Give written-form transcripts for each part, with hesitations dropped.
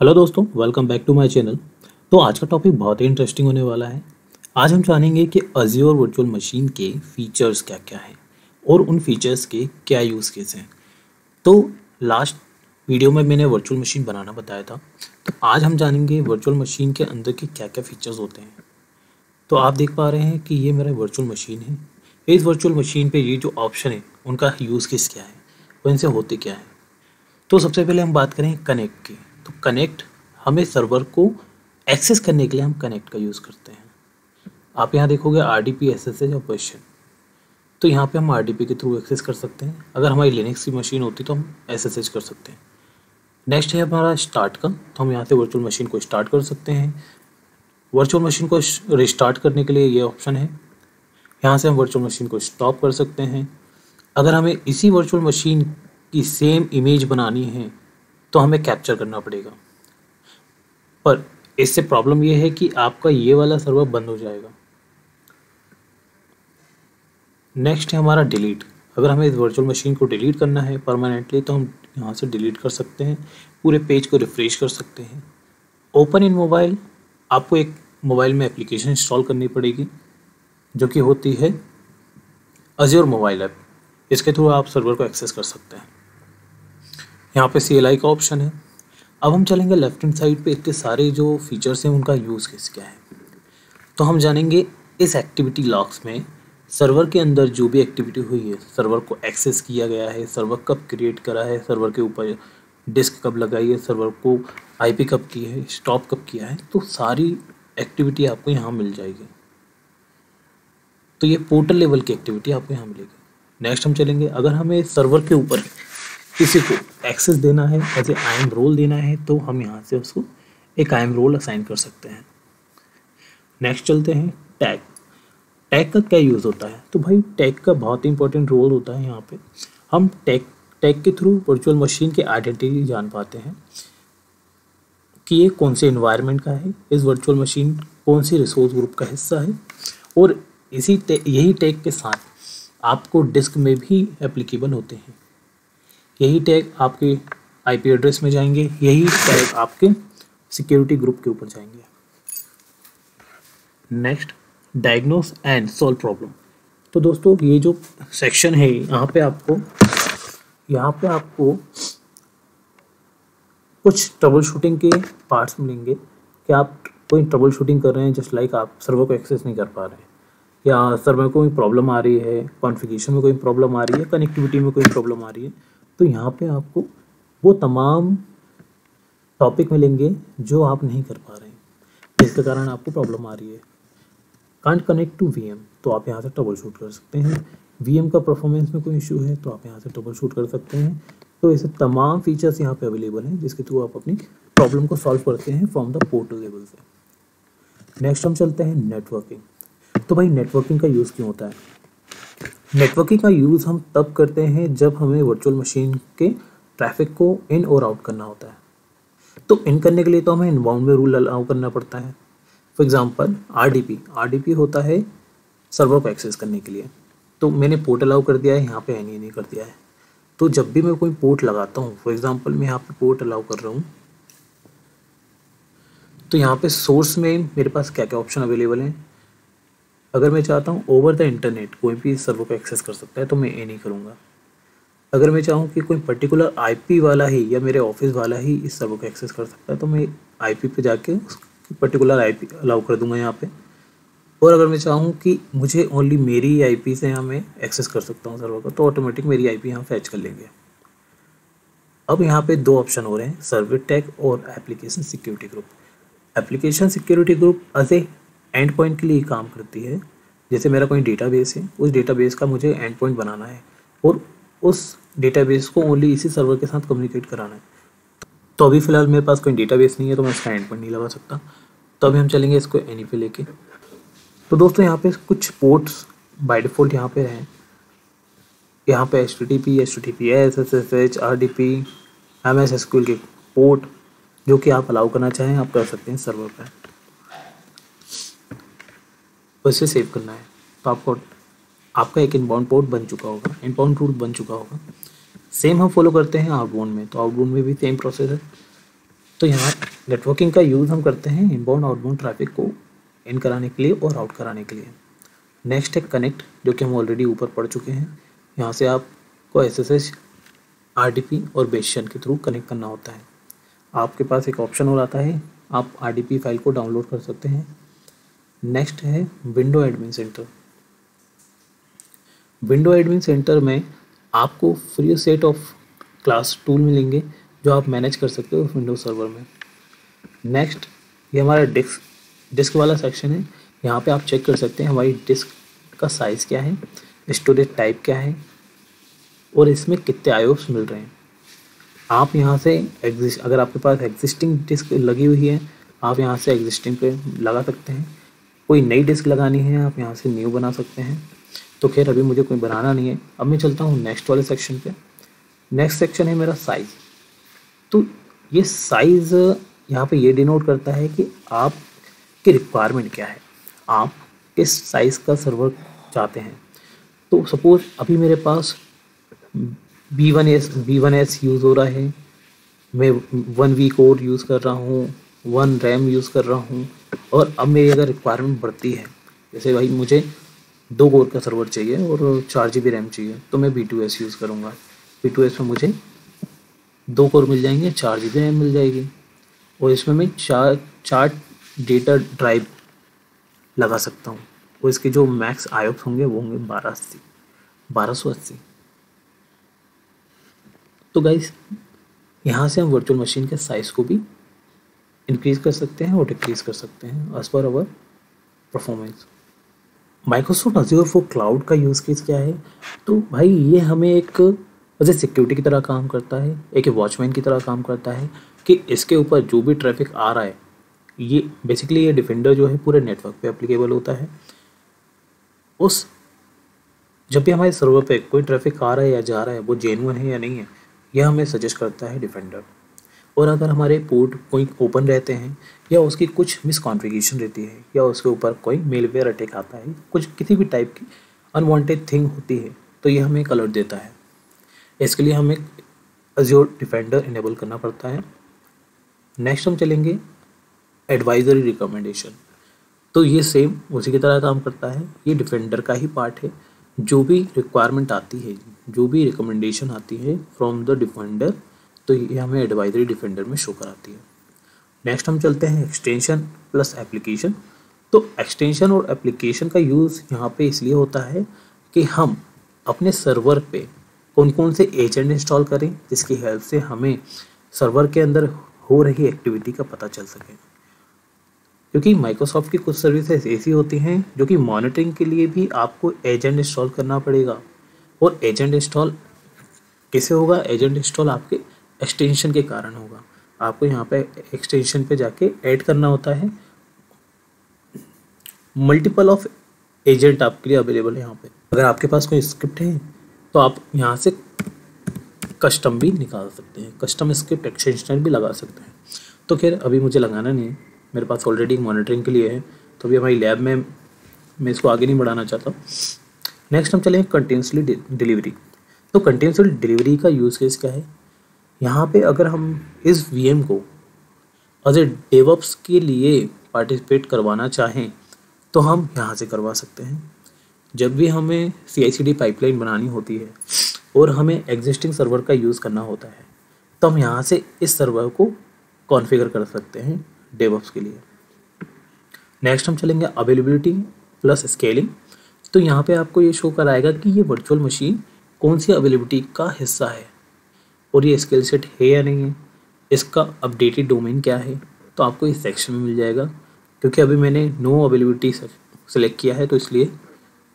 Hello दोस्तों, welcome back to my channel. तो आज का टॉपिक बहुत ही इंटरेस्टिंग होने वाला है। आज हम जानेंगे कि अज़्योर वर्चुअल मशीन के फीचर्स क्या क्या हैं और उन फीचर्स के क्या यूज़ केस हैं। तो लास्ट वीडियो में मैंने वर्चुअल मशीन बनाना बताया था, तो आज हम जानेंगे वर्चुअल मशीन के अंदर के क्या क्या फीचर्स होते हैं। तो आप देख पा रहे हैं कि ये मेरा वर्चुअल मशीन है। इस वर्चुअल मशीन पे ये जो ऑप्शन है उनका यूज़ केस क्या है, वो इनसे होते क्या है। तो सबसे पहले हम बात करें कनेक्ट की। तो कनेक्ट हमें सर्वर को एक्सेस करने के लिए हम कनेक्ट का यूज़ करते हैं। आप यहाँ देखोगे RDP SSH और क्वेश्चन। तो यहाँ पे हम RDP के थ्रू एक्सेस कर सकते हैं। अगर हमारी लिनक्स की मशीन होती तो हम SSH कर सकते हैं। नेक्स्ट है हमारा स्टार्ट का। तो हम यहाँ से वर्चुअल मशीन को स्टार्ट कर सकते हैं। वर्चुअल मशीन को रिस्टार्ट करने के लिए ये ऑप्शन है। यहाँ से हम वर्चुअल मशीन को स्टॉप कर सकते हैं। अगर हमें इसी वर्चुअल मशीन की सेम इमेज बनानी है तो हमें कैप्चर करना पड़ेगा, पर इससे प्रॉब्लम ये है कि आपका ये वाला सर्वर बंद हो जाएगा। नेक्स्ट है हमारा डिलीट। अगर हमें इस वर्चुअल मशीन को डिलीट करना है परमानेंटली तो हम यहाँ से डिलीट कर सकते हैं, पूरे पेज को रिफ्रेश कर सकते हैं। ओपन इन मोबाइल, आपको एक मोबाइल में एप्लीकेशन इंस्टॉल करनी पड़ेगी जो कि होती है अज़्योर मोबाइल ऐप। इसके थ्रू आप सर्वर को एक्सेस कर सकते हैं। यहाँ पे CLI का ऑप्शन है। अब हम चलेंगे लेफ्ट हैंड साइड पे, इसके सारे जो फीचर्स हैं उनका यूज़ केस क्या है। तो हम जानेंगे इस एक्टिविटी लॉग्स में सर्वर के अंदर जो भी एक्टिविटी हुई है, सर्वर को एक्सेस किया गया है, सर्वर कब क्रिएट करा है, सर्वर के ऊपर डिस्क कब लगाई है, सर्वर को IP कब की है, स्टॉप कब किया है, तो सारी एक्टिविटी आपको यहाँ मिल जाएगी। तो ये पोर्टल लेवल की एक्टिविटी आपको यहाँ मिलेगी। नेक्स्ट हम चलेंगे, अगर हमें सर्वर के ऊपर किसी को एक्सेस देना है, एज ए IAM रोल देना है, तो हम यहाँ से उसको एक IAM रोल असाइन कर सकते हैं। नेक्स्ट चलते हैं टैग। टैग का क्या यूज़ होता है। तो भाई टैग का बहुत इंपॉर्टेंट रोल होता है। यहाँ पे हम टैग के थ्रू वर्चुअल मशीन की आइडेंटिटी जान पाते हैं कि ये कौन से इन्वायरमेंट का है, इस वर्चुअल मशीन कौन सी रिसोर्स ग्रुप का हिस्सा है, और यही टैग के साथ आपको डिस्क में भी एप्लीकेबल होते हैं। यही टैग आपके IP एड्रेस में जाएंगे, यही टैग आपके सिक्योरिटी ग्रुप के ऊपर जाएंगे। Next, diagnose and solve problem. तो दोस्तों ये जो सेक्शन है यहाँ पे आपको कुछ ट्रबल शूटिंग के पार्ट्स मिलेंगे कि आप कोई ट्रबल शूटिंग कर रहे हैं, जस्ट लाइक आप सर्वर को एक्सेस नहीं कर पा रहे हैं, या सर्वर को कोई प्रॉब्लम आ रही है, कॉन्फ़िगरेशन में कोई प्रॉब्लम आ रही है, कनेक्टिविटी में कोई प्रॉब्लम आ रही है, तो यहाँ पे आपको वो तमाम टॉपिक मिलेंगे जो आप नहीं कर पा रहे हैं, जिसके कारण आपको प्रॉब्लम आ रही है। कांट कनेक्ट टू VM, तो आप यहाँ से ट्रबल शूट कर सकते हैं। VM का परफॉर्मेंस में कोई इशू है तो आप यहाँ से ट्रबल शूट कर सकते हैं। तो ऐसे तमाम फीचर्स यहाँ पे अवेलेबल हैं जिसके थ्रू आप अपनी प्रॉब्लम को सॉल्व करते हैं फ्रॉम द पोर्टल लेवल से। नेक्स्ट हम चलते हैं नेटवर्किंग। तो भाई नेटवर्किंग का यूज़ क्यों होता है। नेटवर्किंग का यूज़ हम तब करते हैं जब हमें वर्चुअल मशीन के ट्रैफिक को इन और आउट करना होता है। तो इन करने के लिए तो हमें इनबाउंड में रूल अलाउ करना पड़ता है। फॉर एग्जांपल RDP होता है सर्वर को एक्सेस करने के लिए। तो मैंने पोर्ट अलाउ कर दिया है, यहाँ पे नहीं कर दिया है। तो जब भी मैं कोई पोर्ट लगाता हूँ, फॉर एग्जांपल मैं यहाँ पे पोर्ट अलाउ कर रहा हूँ, तो यहाँ पे सोर्स में मेरे पास क्या क्या ऑप्शन अवेलेबल हैं। अगर मैं चाहता हूँ ओवर द इंटरनेट कोई भी सर्वर को एक्सेस कर सकता है तो मैं ये नहीं करूँगा। अगर मैं चाहूँ कि कोई पर्टिकुलर IP वाला ही या मेरे ऑफिस वाला ही इस सर्वर को एक्सेस कर सकता है तो मैं IP पे जाके उसकी पर्टिकुलर IP अलाउ कर दूंगा यहाँ पे। और अगर मैं चाहूँ कि मुझे ओनली मेरी IP से यहाँ मैं एक्सेस कर सकता हूँ सर्वर का, तो ऑटोमेटिक मेरी IP यहाँ फैच कर लेंगे। अब यहाँ पे दो ऑप्शन हो रहे हैं, सर्वर टैग और application security group. Application security group as a end point के लिए काम करती है। जैसे मेरा कोई डेटाबेस है, उस डेटाबेस का मुझे एंड पॉइंट बनाना है और उस डेटाबेस को ओनली इसी सर्वर के साथ कम्युनिकेट कराना है। तो अभी फ़िलहाल मेरे पास कोई डेटाबेस नहीं है तो मैं इसका एंड पॉइंट नहीं लगा सकता। तो अभी हम चलेंगे इसको एनी पे लेके। तो दोस्तों यहाँ पे कुछ पोर्ट्स बाय डिफ़ॉल्ट यहाँ पे हैं। यहाँ पे HTTP, HTTPS, SSH, RDP, MS SQL के पोर्ट जो कि आप अलाउ करना चाहें आप कर सकते हैं सर्वर पर। उसे सेव करना है तो आपका एक इनबाउंड पोर्ट बन चुका होगा, इनबाउंड रूट बन चुका होगा। सेम हम फॉलो करते हैं आउटबाउंड में। तो आउटबाउंड में भी सेम प्रोसेस है। तो यहाँ नेटवर्किंग का यूज़ हम करते हैं इनबाउंड आउटबाउंड ट्रैफिक को इन कराने के लिए और आउट कराने के लिए। नेक्स्ट है कनेक्ट, जो कि हम ऑलरेडी ऊपर पढ़ चुके हैं। यहाँ से आपको SSH, RDP और बेसियन के थ्रू कनेक्ट करना होता है। आपके पास एक ऑप्शन और आता है, आप RDP फाइल को डाउनलोड कर सकते हैं। नेक्स्ट है window admin centre. Window admin centre में आपको free set of class tool मिलेंगे जो आप मैनेज कर सकते हो विंडो सर्वर में। नेक्स्ट ये हमारा डिस्क वाला सेक्शन है। यहाँ पे आप चेक कर सकते हैं हमारी डिस्क का साइज़ क्या है, स्टोरेज टाइप क्या है और इसमें कितने IOPS मिल रहे हैं। आप यहाँ से अगर आपके पास एग्जिस्टिंग डिस्क लगी हुई है, आप यहाँ से एग्जिस्टिंग पे लगा सकते हैं। कोई नई डिस्क लगानी है, आप यहाँ से न्यू बना सकते हैं। तो खैर अभी मुझे कोई बनाना नहीं है। अब मैं चलता हूँ नेक्स्ट वाले सेक्शन पे। नेक्स्ट सेक्शन है मेरा साइज़। तो ये साइज़ यहाँ पे ये डिनोट करता है कि आपकी रिक्वायरमेंट क्या है, आप किस साइज़ का सर्वर चाहते हैं। तो सपोज़ अभी मेरे पास B1S यूज़ हो रहा है, मैं 1V कोर यूज़ कर रहा हूँ, 1 RAM यूज़ कर रहा हूँ, और अब मेरी अगर रिक्वायरमेंट बढ़ती है, जैसे भाई मुझे 2 कोर का सर्वर चाहिए और 4 GB RAM चाहिए, तो मैं B2S यूज़ करूँगा। B2S में मुझे 2 कोर मिल जाएंगे, 4 GB RAM मिल जाएगी, और इसमें मैं चार डेटा ड्राइव लगा सकता हूँ, और इसके जो मैक्स IOPS होंगे वो होंगे 1280। तो गाइस यहाँ से हम वर्चुअल मशीन के साइज़ को भी इंक्रीज़ कर सकते हैं और डिक्रीज़ कर सकते हैं as per our performance. Microsoft Azure for cloud का यूज़ केस क्या है? तो भाई ये हमें एक एज ए सिक्योरिटी की तरह काम करता है, एक वॉचमैन की तरह काम करता है कि इसके ऊपर जो भी ट्रैफिक आ रहा है, ये बेसिकली ये डिफेंडर जो है पूरे नेटवर्क पे एप्लीकेबल होता है। जब भी हमारे सर्वर पे कोई ट्रैफिक आ रहा है या जा रहा है, वो जेन्युइन है या नहीं है, यह हमें सजेस्ट करता है डिफेंडर। और अगर हमारे पोर्ट कोई ओपन रहते हैं या उसकी कुछ मिसकॉन्फ़िगरेशन रहती है या उसके ऊपर कोई मेलवेयर अटैक आता है, कुछ किसी भी टाइप की अनवांटेड थिंग होती है, तो ये हमें एक अलर्ट देता है। इसके लिए हमें अज़ूर डिफेंडर इनेबल करना पड़ता है। नेक्स्ट हम चलेंगे एडवाइजरी रिकमेंडेशन। तो ये सेम उसी की तरह काम करता है, ये डिफेंडर का ही पार्ट है। जो भी रिक्वायरमेंट आती है, जो भी रिकमेंडेशन आती है फ्रॉम द डिफेंडर, तो ये हमें एडवाइजरी डिफेंडर में शो कराती है। नेक्स्ट हम चलते हैं एक्सटेंशन प्लस एप्लीकेशन। तो एक्सटेंशन और एप्लीकेशन का यूज़ यहाँ पे इसलिए होता है कि हम अपने सर्वर पे कौन कौन से एजेंट इंस्टॉल करें, जिसकी हेल्प से हमें सर्वर के अंदर हो रही एक्टिविटी का पता चल सके। क्योंकि माइक्रोसॉफ्ट की कुछ सर्विसेज ऐसी होती हैं जो कि मॉनिटरिंग के लिए भी आपको एजेंट इंस्टॉल करना पड़ेगा। और एजेंट इंस्टॉल कैसे होगा? एजेंट इंस्टॉल आपके एक्सटेंशन के कारण होगा। आपको यहाँ पे एक्सटेंशन पे जाके ऐड करना होता है। मल्टीपल ऑफ एजेंट आपके लिए अवेलेबल है यहाँ पे। अगर आपके पास कोई स्क्रिप्ट है तो आप यहाँ से कस्टम भी निकाल सकते हैं, कस्टम स्क्रिप्ट एक्सटेंशन भी लगा सकते हैं। तो खैर अभी मुझे लगाना नहीं है, मेरे पास ऑलरेडी मॉनिटरिंग के लिए है, तो अभी हमारी लैब में मैं इसको आगे नहीं बढ़ाना चाहता। नेक्स्ट हम चलेंगे कंटिन्यूसली डिलीवरी। तो कंटिन्यूसली डिलीवरी का यूज़ केस क्या है? यहाँ पे अगर हम इस VM को एज ए डेवऑप्स के लिए पार्टिसिपेट करवाना चाहें तो हम यहाँ से करवा सकते हैं। जब भी हमें CI/CD पाइपलाइन बनानी होती है और हमें एग्जिस्टिंग सर्वर का यूज़ करना होता है, तो हम यहाँ से इस सर्वर को कॉन्फ़िगर कर सकते हैं डेवऑप्स के लिए। नेक्स्ट हम चलेंगे अवेलेबिलिटी प्लस स्केलिंग। तो यहाँ पे आपको ये शो कराएगा कि ये वर्चुअल मशीन कौन सी अवेलेबिलिटी का हिस्सा है और ये स्किल सेट है या नहीं है, इसका अपडेटेड डोमेन क्या है, तो आपको इस सेक्शन में मिल जाएगा। क्योंकि अभी मैंने नो अवेलेबिलिटी सेलेक्ट किया है, तो इसलिए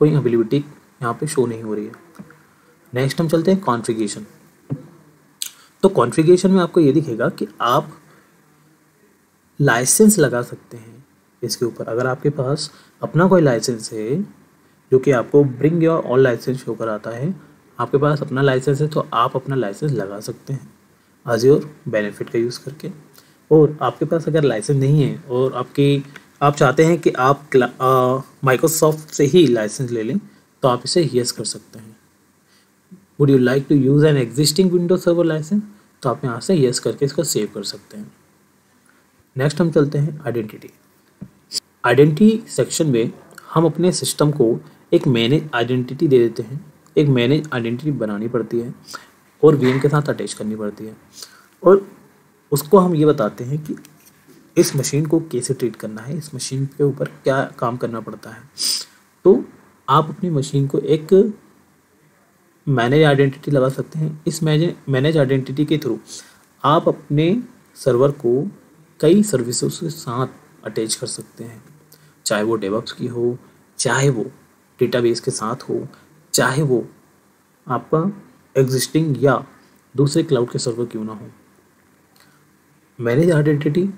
कोई अवेलेबिलिटी यहाँ पे शो नहीं हो रही है। नेक्स्ट हम चलते हैं कॉन्फ़िगरेशन। तो कॉन्फ़िगरेशन में आपको ये दिखेगा कि आप लाइसेंस लगा सकते हैं इसके ऊपर। अगर आपके पास अपना कोई लाइसेंस है जो कि आपको bring your own licence show कराता है, आपके पास अपना लाइसेंस है तो आप अपना लाइसेंस लगा सकते हैं अज़ूर बेनिफिट का यूज़ करके। और आपके पास अगर लाइसेंस नहीं है और आप चाहते हैं कि आप माइक्रोसॉफ्ट से ही लाइसेंस ले लें, तो आप इसे यस कर सकते हैं। Would you like to use an existing Windows server licence, तो आप यहाँ से यस करके इसको सेव कर सकते हैं। नेक्स्ट हम चलते हैं आइडेंटिटी। आइडेंटिटी सेक्शन में हम अपने सिस्टम को एक मैनेज आइडेंटिटी दे देते हैं। एक मैनेज आइडेंटिटी बनानी पड़ती है और वीएम के साथ अटैच करनी पड़ती है, और उसको हम ये बताते हैं कि इस मशीन को कैसे ट्रीट करना है, इस मशीन के ऊपर क्या काम करना पड़ता है। तो आप अपनी मशीन को एक मैनेज आइडेंटिटी लगा सकते हैं। इस मैनेज आइडेंटिटी के थ्रू आप अपने सर्वर को कई सर्विसों के साथ अटैच कर सकते हैं, चाहे वो डेवऑप्स की हो, चाहे वो डेटाबेस के साथ हो, चाहे वो आपका एग्जिस्टिंग या दूसरे क्लाउड के सर्वर क्यों ना हो। मैनेज आइडेंटिटी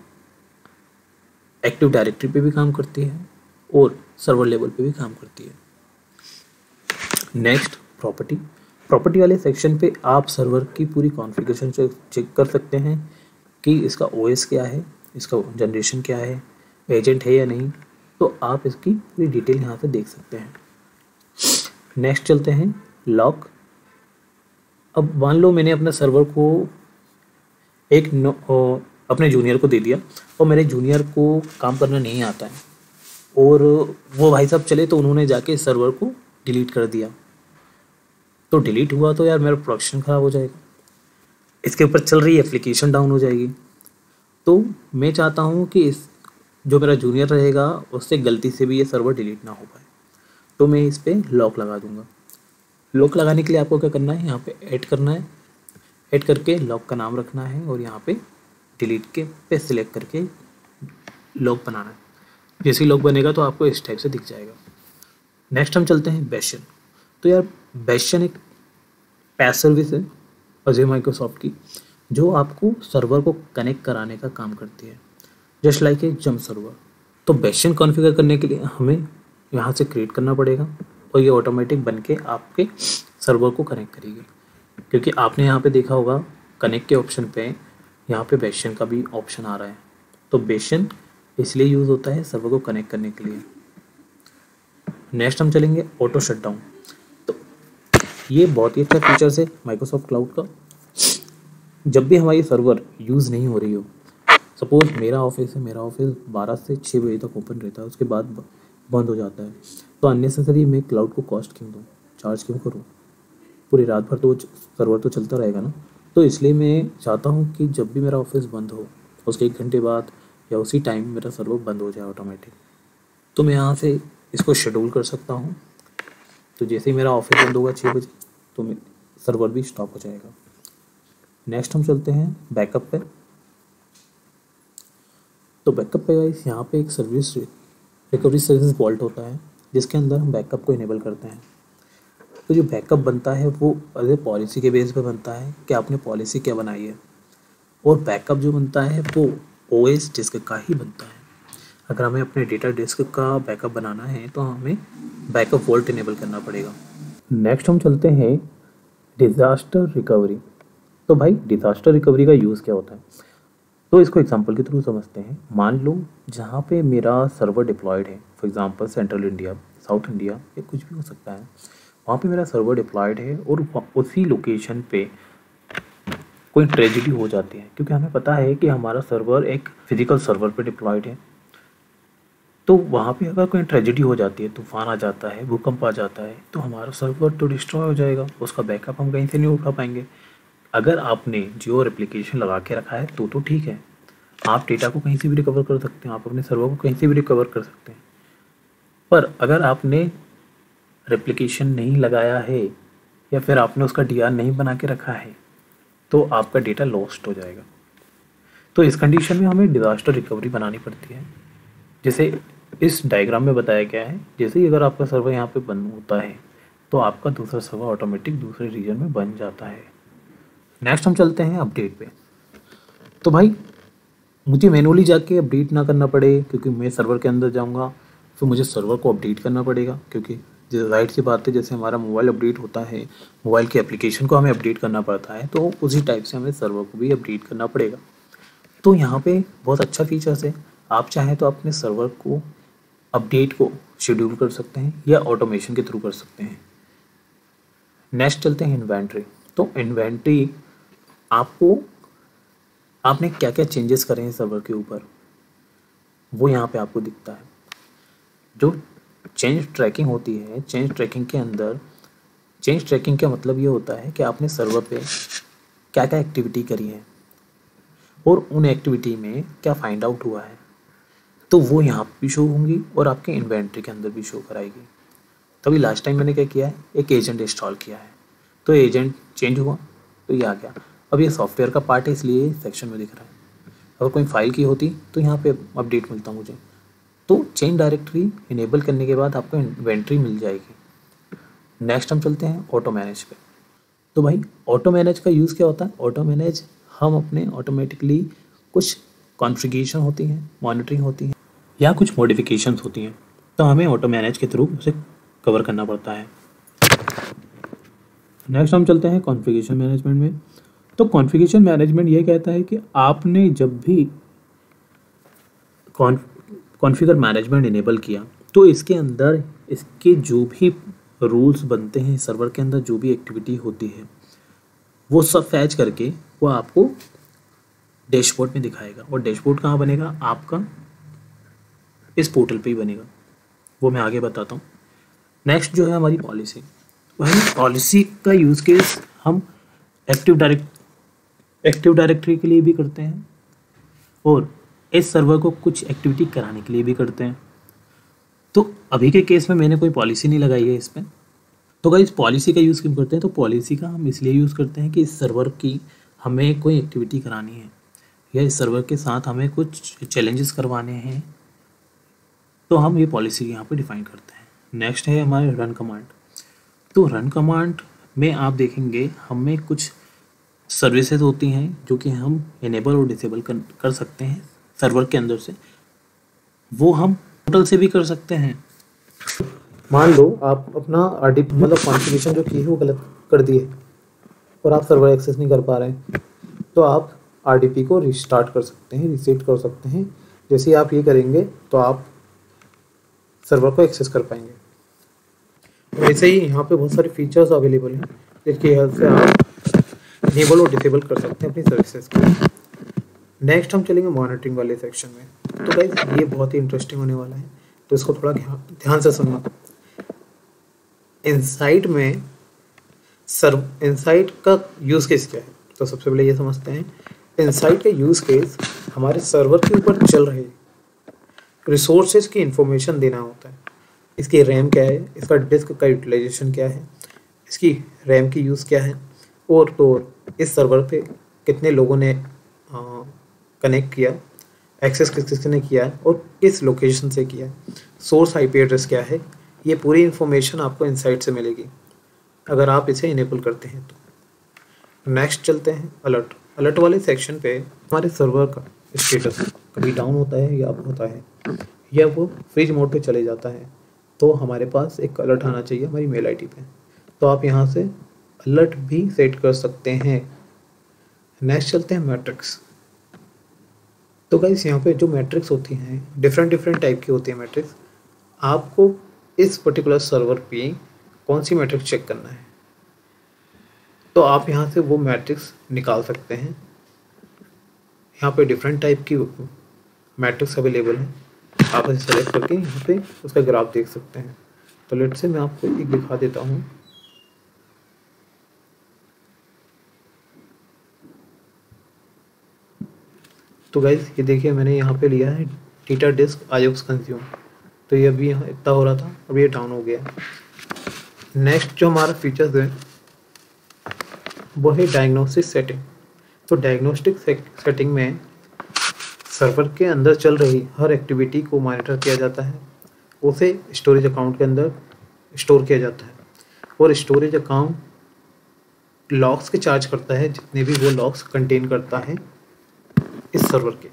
एक्टिव डायरेक्टरी पे भी काम करती है और सर्वर लेवल पे भी काम करती है। नेक्स्ट प्रॉपर्टी वाले सेक्शन पे आप सर्वर की पूरी कॉन्फ़िगरेशन चेक कर सकते हैं कि इसका ओएस क्या है, इसका जनरेशन क्या है, एजेंट है या नहीं, तो आप इसकी पूरी डिटेल यहाँ से देख सकते हैं। नेक्स्ट चलते हैं लॉक। अब मान लो मैंने अपने सर्वर को अपने जूनियर को दे दिया और मेरे जूनियर को काम करना नहीं आता है, और वो भाई साहब चले तो उन्होंने जाके सर्वर को डिलीट कर दिया। तो डिलीट हुआ तो यार मेरा प्रोडक्शन ख़राब हो जाएगा, इसके ऊपर चल रही एप्लीकेशन डाउन हो जाएगी। तो मैं चाहता हूँ कि इस जो मेरा जूनियर रहेगा उससे गलती से भी ये सर्वर डिलीट ना हो पाए, तो मैं इस पर लॉक लगा दूँगा। लॉक लगाने के लिए आपको क्या करना है, यहाँ पे ऐड करना है, ऐड करके लॉक का नाम रखना है और यहाँ पे डिलीट के पे सिलेक्ट करके लॉक बनाना है। जैसे ही लॉक बनेगा तो आपको इस टाइप से दिख जाएगा। नेक्स्ट हम चलते हैं बेस्टियन। तो यार बेस्टियन एक पैच सर्विस है अज़ूर माइक्रोसॉफ्ट की, जो आपको सर्वर को कनेक्ट कराने का काम करती है, just like a jump server. तो बेस्टियन कॉन्फ़िगर करने के लिए हमें यहाँ से क्रिएट करना पड़ेगा और ये ऑटोमेटिक बन के आपके सर्वर को कनेक्ट करेगी, क्योंकि आपने यहाँ पे देखा होगा कनेक्ट के ऑप्शन पे यहाँ पे बेस्टियन का भी ऑप्शन आ रहा है। तो बेस्टियन इसलिए यूज़ होता है सर्वर को कनेक्ट करने के लिए। नेक्स्ट हम चलेंगे ऑटो शटडाउन। तो ये बहुत ही अच्छा फीचर्स है माइक्रोसॉफ्ट क्लाउड का। जब भी हमारी सर्वर यूज़ नहीं हो रही हो, सपोज़ मेरा ऑफिस है, मेरा ऑफिस 12 से 6 बजे तक ओपन रहता है, उसके बाद बंद हो जाता है, तो अननेसेसरी मैं क्लाउड को कॉस्ट क्यों दूँ, चार्ज क्यों करूँ, पूरी रात भर तो सर्वर तो चलता रहेगा ना। तो इसलिए मैं चाहता हूँ कि जब भी मेरा ऑफिस बंद हो उसके 1 घंटे बाद या उसी टाइम मेरा सर्वर बंद हो जाए ऑटोमेटिक। तो मैं यहाँ से इसको शेड्यूल कर सकता हूँ। तो जैसे ही मेरा ऑफिस बंद होगा 6 बजे तो सर्वर भी स्टॉप हो जाएगा। नेक्स्ट हम चलते हैं बैकअप पे। तो बैकअप पे गाइस यहाँ पे एक सर्विस रिकवरी सर्विस वॉल्ट होता है, जिसके अंदर हम बैकअप को इनेबल करते हैं। तो जो बैकअप बनता है वो एज ए पॉलिसी के बेस पे बनता है कि आपने पॉलिसी क्या बनाई है, और बैकअप जो बनता है वो ओएस डिस्क का ही बनता है। अगर हमें अपने डेटा डिस्क का बैकअप बनाना है तो हमें बैकअप वॉल्ट इनेबल करना पड़ेगा। नेक्स्ट हम चलते हैं डिज़ास्टर रिकवरी। तो भाई डिज़ास्टर रिकवरी का यूज़ क्या होता है, तो इसको एग्जांपल के थ्रू समझते हैं। मान लो जहाँ पे मेरा सर्वर डिप्लॉयड है, for example central India, south India या कुछ भी हो सकता है, वहाँ पे मेरा सर्वर डिप्लॉयड है और उसी लोकेशन पे कोई ट्रेजिडी हो जाती है, क्योंकि हमें पता है कि हमारा सर्वर एक फिजिकल सर्वर पे डिप्लॉयड है। तो वहाँ पे अगर कोई ट्रेजिडी हो जाती है, तूफान आ जाता है, भूकंप आ जाता है, तो हमारा सर्वर तो डिस्ट्रॉय हो जाएगा, उसका बैकअप हम कहीं से नहीं उठा पाएंगे। अगर आपने जियो रेप्लिकेशन लगा के रखा है तो ठीक है, आप डेटा को कहीं से भी रिकवर कर सकते हैं, आप अपने सर्वर को कहीं से भी रिकवर कर सकते हैं। पर अगर आपने रेप्लिकेशन नहीं लगाया है या फिर आपने उसका डीआर नहीं बना के रखा है तो आपका डेटा लॉस्ट हो जाएगा। तो इस कंडीशन में हमें डिज़ास्टर रिकवरी बनानी पड़ती है, जैसे इस डायग्राम में बताया गया है। जैसे ही अगर आपका सर्वर यहाँ पे बंद होता है तो आपका दूसरा सर्वर ऑटोमेटिक दूसरे रीजन में बन जाता है। नेक्स्ट हम चलते हैं अपडेट पे। तो भाई मुझे मैनुअली जाके अपडेट ना करना पड़े, क्योंकि मैं सर्वर के अंदर जाऊँगा फिर मुझे सर्वर को अपडेट करना पड़ेगा, क्योंकि राइट सी बात है, जैसे हमारा मोबाइल अपडेट होता है, मोबाइल की एप्लीकेशन को हमें अपडेट करना पड़ता है, तो उसी टाइप से हमें सर्वर को भी अपडेट करना पड़ेगा। तो यहाँ पे बहुत अच्छा फीचर्स है, आप चाहें तो अपने सर्वर को अपडेट को शेड्यूल कर सकते हैं या ऑटोमेशन के थ्रू कर सकते हैं। नेक्स्ट चलते हैं इन्वेंट्री। तो इन्वेंट्री आपने क्या क्या चेंजेस करे हैं सर्वर के ऊपर, वो यहाँ पे आपको दिखता है। जो चेंज ट्रैकिंग होती है, चेंज ट्रैकिंग के अंदर, चेंज ट्रैकिंग का मतलब ये होता है कि आपने सर्वर पे क्या क्या एक्टिविटी करी है और उन एक्टिविटी में क्या फाइंड आउट हुआ है, तो वो यहाँ पे भी शो होंगी और आपके इन्वेंट्री के अंदर भी शो कराएगी। तभी लास्ट टाइम मैंने क्या किया है, एक एजेंट इंस्टॉल किया है, तो एजेंट चेंज हुआ तो ये आ गया। अब ये सॉफ्टवेयर का पार्ट है इसलिए सेक्शन में दिख रहा है। अगर कोई फाइल की होती तो यहाँ पे अपडेट मिलता मुझे। तो चेंज डायरेक्टरी इनेबल करने के बाद आपको इन्वेंट्री मिल जाएगी। नेक्स्ट हम चलते हैं ऑटो मैनेज पे। तो भाई ऑटो मैनेज का यूज़ क्या होता है? ऑटो मैनेज हम अपने ऑटोमेटिकली कुछ कॉन्फ़िगरेशन होती हैं, मॉनिटरिंग होती हैं या कुछ मॉडिफिकेशंस होती हैं, तो हमें ऑटो मैनेज के थ्रू उसे कवर करना पड़ता है। नेक्स्ट हम चलते हैं कॉन्फ़िगरेशन मैनेजमेंट में। तो कॉन्फ़िगरेशन मैनेजमेंट ये कहता है कि आपने जब भी कॉन्फ़िगर मैनेजमेंट इनेबल किया तो इसके अंदर इसके जो भी रूल्स बनते हैं, सर्वर के अंदर जो भी एक्टिविटी होती है, वो सब फैच करके वो आपको डैशबोर्ड में दिखाएगा। और डैशबोर्ड कहाँ बनेगा? आपका इस पोर्टल पे ही बनेगा, वो मैं आगे बताता हूँ। नेक्स्ट जो है हमारी पॉलिसी। वही पॉलिसी का यूज़ केस हम एक्टिव डायरेक्टरी के लिए भी करते हैं और इस सर्वर को कुछ एक्टिविटी कराने के लिए भी करते हैं। तो अभी के केस में मैंने कोई पॉलिसी नहीं लगाई है इस पर। तो गाइस पॉलिसी का यूज़ क्यों करते हैं? तो पॉलिसी का हम इसलिए यूज़ करते हैं कि इस सर्वर की हमें कोई एक्टिविटी करानी है या इस सर्वर के साथ हमें कुछ चैलेंजेस करवाने हैं, तो हम ये पॉलिसी यहाँ पे डिफाइन करते हैं। नेक्स्ट है हमारे रन कमांड। तो रन कमांड में आप देखेंगे हमें कुछ सर्विसेज होती हैं जो कि हम इनेबल और डिसेबल कर सकते हैं सर्वर के अंदर से। वो हम पोर्टल से भी कर सकते हैं। मान लो आप अपना RDP मतलब कॉन्फ़िगरेशन जो की है वो गलत कर दिए और आप सर्वर एक्सेस नहीं कर पा रहे हैं, तो आप RDP को रिस्टार्ट कर सकते हैं, रीसेट कर सकते हैं। जैसे ही आप ये करेंगे तो आप सर्वर को एक्सेस कर पाएंगे। वैसे ही यहाँ पे बहुत सारे फीचर्स अवेलेबल हैं जिसकी हेल्प से आप इनेबल और डिसेबल कर सकते हैं अपनी सर्विसेज को। नेक्स्ट हम चलेंगे मॉनिटरिंग वाले सेक्शन में। तो गाइस ये बहुत ही इंटरेस्टिंग होने वाला है, तो इसको थोड़ा ध्यान से सुनना। इनसाइट में इनसाइट का यूज़ केस क्या है? तो सबसे पहले ये समझते हैं। इनसाइट का यूज़ केस हमारे सर्वर के ऊपर चल रहे रिसोर्सेज की इंफॉर्मेशन देना होता है। इसकी रैम क्या है, इसका डिस्क का यूटिलाइजेशन क्या है, इसकी रैम की यूज़ क्या है, और तो इस सर्वर पे कितने लोगों ने कनेक्ट किया, एक्सेस किस किसने किया और किस लोकेशन से किया, सोर्स IP एड्रेस क्या है, ये पूरी इन्फॉर्मेशन आपको इनसाइट से मिलेगी अगर आप इसे इनेबल करते हैं तो। नेक्स्ट चलते हैं अलर्ट। अलर्ट वाले सेक्शन पे हमारे सर्वर का स्टेटस कभी डाउन होता है या अप होता है या वो फ्रीज मोड पे चले जाता है, तो हमारे पास एक अलर्ट आना चाहिए हमारी मेल ID पे। तो आप यहाँ से अलर्ट भी सेट कर सकते हैं। नेक्स्ट चलते हैं मैट्रिक्स। तो गाइस यहाँ पे जो मैट्रिक्स होती हैं डिफरेंट टाइप की होती है मैट्रिक्स। आपको इस पर्टिकुलर सर्वर पे कौन सी मैट्रिक्स चेक करना है, तो आप यहाँ से वो मैट्रिक्स निकाल सकते हैं। यहाँ पे डिफरेंट टाइप की मैट्रिक्स अवेलेबल हैं, आप इसे सेलेक्ट करके यहाँ पे उसका ग्राफ देख सकते हैं। तो लेट से मैं आपको एक दिखा देता हूँ। तो गाइज ये देखिए मैंने यहाँ पे लिया है टीटा डिस्क IOX कंज्यूम, तो ये अभी यहाँ इतना हो रहा था, अभी ये डाउन हो गया। नेक्स्ट जो हमारा फीचर्स है वो है डायग्नोस्टिक सेटिंग। तो डायग्नोस्टिक सेटिंग में सर्वर के अंदर चल रही हर एक्टिविटी को मॉनिटर किया जाता है, उसे स्टोरेज अकाउंट के अंदर स्टोर किया जाता है और स्टोरेज अकाउंट लॉग्स के चार्ज करता है जितने भी वो लॉग्स कंटेन करता है इस सर्वर के।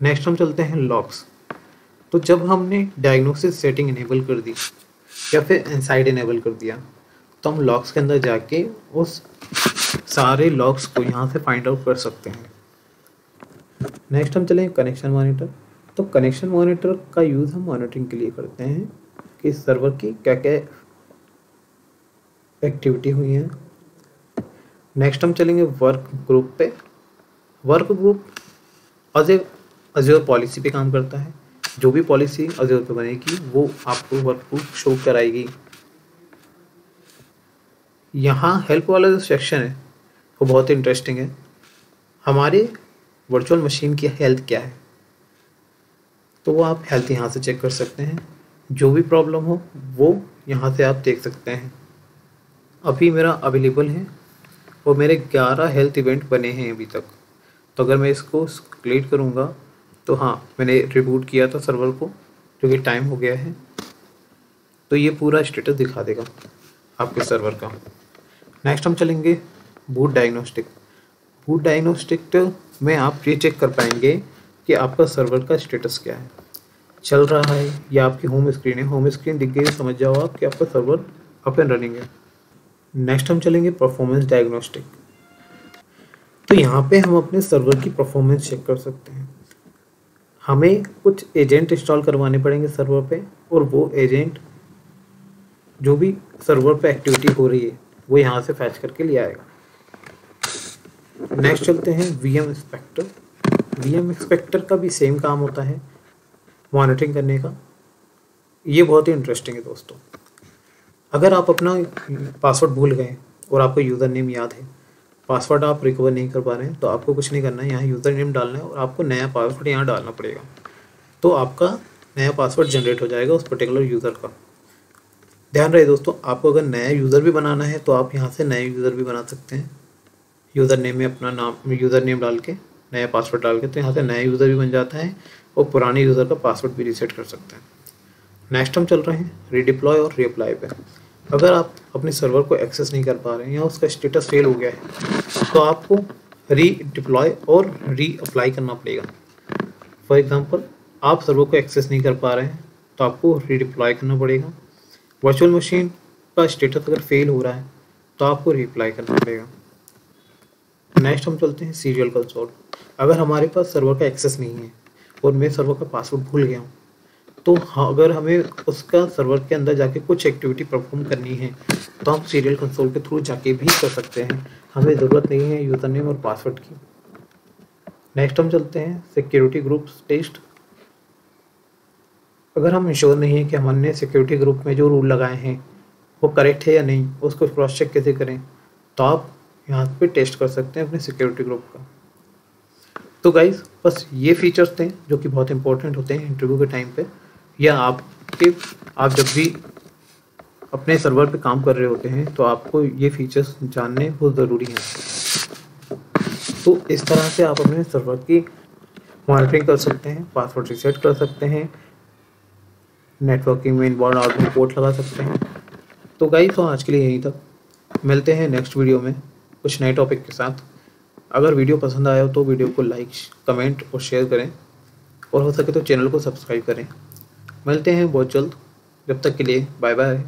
नेक्स्ट हम चलते हैं लॉग्स। तो जब हमने डायग्नोसिस सेटिंग इनेबल कर दी या फिर इनसाइट इनेबल कर दिया, तो हम लॉग्स के अंदर जाके उस सारे लॉग्स को यहाँ से फाइंड आउट कर सकते हैं। नेक्स्ट हम चलेंगे कनेक्शन मॉनिटर। तो कनेक्शन मॉनिटर का यूज़ हम मॉनिटरिंग के लिए करते हैं कि सर्वर की क्या क्या एक्टिविटी हुई है। नेक्स्ट हम चलेंगे वर्क ग्रुप पे। Work group as a Azure policy पे काम करता है। जो भी पॉलिसी अज़्योर पे बनेगी वो आपको वर्कबुक शो कराएगी। यहाँ हेल्प वाला जो सेक्शन है वो बहुत इंटरेस्टिंग है। हमारे वर्चुअल मशीन की हेल्थ क्या है, तो वो आप हेल्थ यहाँ से चेक कर सकते हैं। जो भी प्रॉब्लम हो वो यहाँ से आप देख सकते हैं। अभी मेरा अवेलेबल है और मेरे 11 हेल्थ इवेंट बने हैं अभी तक। तो अगर मैं इसको क्लिक करूँगा तो हाँ, मैंने रिबूट किया था सर्वर को, जो कि टाइम हो गया है, तो ये पूरा स्टेटस दिखा देगा आपके सर्वर का। नेक्स्ट हम चलेंगे बूट डायग्नोस्टिक। बूट डायग्नोस्टिक में आप ये चेक कर पाएंगे कि आपका सर्वर का स्टेटस क्या है, चल रहा है या आपकी होम स्क्रीन है। होम स्क्रीन दिख गई तो समझ जाओ आप कि आपका सर्वर अप एंड रनिंग है। नेक्स्ट हम चलेंगे परफॉर्मेंस डायग्नोस्टिक। तो यहाँ पे हम अपने सर्वर की परफॉर्मेंस चेक कर सकते हैं। हमें कुछ एजेंट इंस्टॉल करवाने पड़ेंगे सर्वर पे, और वो एजेंट जो भी सर्वर पे एक्टिविटी हो रही है वो यहाँ से फैच करके ले आएगा। नेक्स्ट चलते हैं वीएम इंस्पेक्टर। वीएम इंस्पेक्टर का भी सेम काम होता है मॉनिटरिंग करने का। ये बहुत ही इंटरेस्टिंग है दोस्तों। अगर आप अपना पासवर्ड भूल गए और आपको यूज़र नेम याद है, पासवर्ड आप रिकवर नहीं कर पा रहे हैं, तो आपको कुछ नहीं करना है, यहाँ यूज़र नेम डालना है और आपको नया पासवर्ड यहाँ डालना पड़ेगा। तो आपका नया पासवर्ड जनरेट हो जाएगा उस पर्टिकुलर यूज़र का। ध्यान रहे दोस्तों, आपको अगर नया यूज़र भी बनाना है तो आप यहाँ से नया यूज़र भी बना सकते हैं। यूज़र नेम में अपना नाम, यूज़र नेम डाल के नया पासवर्ड डाल के, तो यहाँ से नया यूज़र भी बन जाता है और पुराने यूज़र का पासवर्ड भी रीसेट कर सकते हैं। नेक्स्ट हम चल रहे हैं रीडिप्लॉय और रीअप्लाई पे। अगर आप अपने सर्वर को एक्सेस नहीं कर पा रहे हैं या उसका स्टेटस फेल हो गया है तो आपको रीडिप्लॉय और रीअप्लाई करना पड़ेगा। फॉर एग्जांपल, आप सर्वर को एक्सेस नहीं कर पा रहे हैं तो आपको रीडिप्लॉय करना पड़ेगा। वर्चुअल मशीन का स्टेटस अगर फेल हो रहा है तो आपको रीअप्लाई करना पड़ेगा। नेक्स्ट हम चलते हैं सीरियल कंसोल। अगर हमारे पास सर्वर का एक्सेस नहीं है और मैं सर्वर का पासवर्ड भूल गया हूँ, तो अगर हमें उसका सर्वर के अंदर जाके कुछ एक्टिविटी परफॉर्म करनी है तो हम सीरियल कंसोल के थ्रू जाके भी कर सकते हैं। हमें ज़रूरत नहीं है यूज़र नेम और पासवर्ड की। नेक्स्ट हम चलते हैं सिक्योरिटी ग्रुप टेस्ट। अगर हम इंश्योर नहीं है कि हमने सिक्योरिटी ग्रुप में जो रूल लगाए हैं वो करेक्ट है या नहीं, उसको क्रॉस चेक कैसे करें, तो आप यहाँ पे टेस्ट कर सकते हैं अपने सिक्योरिटी ग्रुप का। तो गाइस, बस ये फीचर्स थे जो कि बहुत इंपॉर्टेंट होते हैं इंटरव्यू के टाइम पे, या आप जब भी अपने सर्वर पे काम कर रहे होते हैं तो आपको ये फीचर्स जानने बहुत ज़रूरी हैं। तो इस तरह से आप अपने सर्वर की मॉनिटरिंग कर सकते हैं, पासवर्ड रीसेट कर सकते हैं, नेटवर्किंग में इनबाउंड आउटबाउंड पोर्ट लगा सकते हैं। तो गाइस, तो आज के लिए यहीं तक। मिलते हैं नेक्स्ट वीडियो में कुछ नए टॉपिक के साथ। अगर वीडियो पसंद आया हो तो वीडियो को लाइक, कमेंट और शेयर करें, और हो सके तो चैनल को सब्सक्राइब करें। मिलते हैं बहुत जल्द। जब तक के लिए बाय बाय।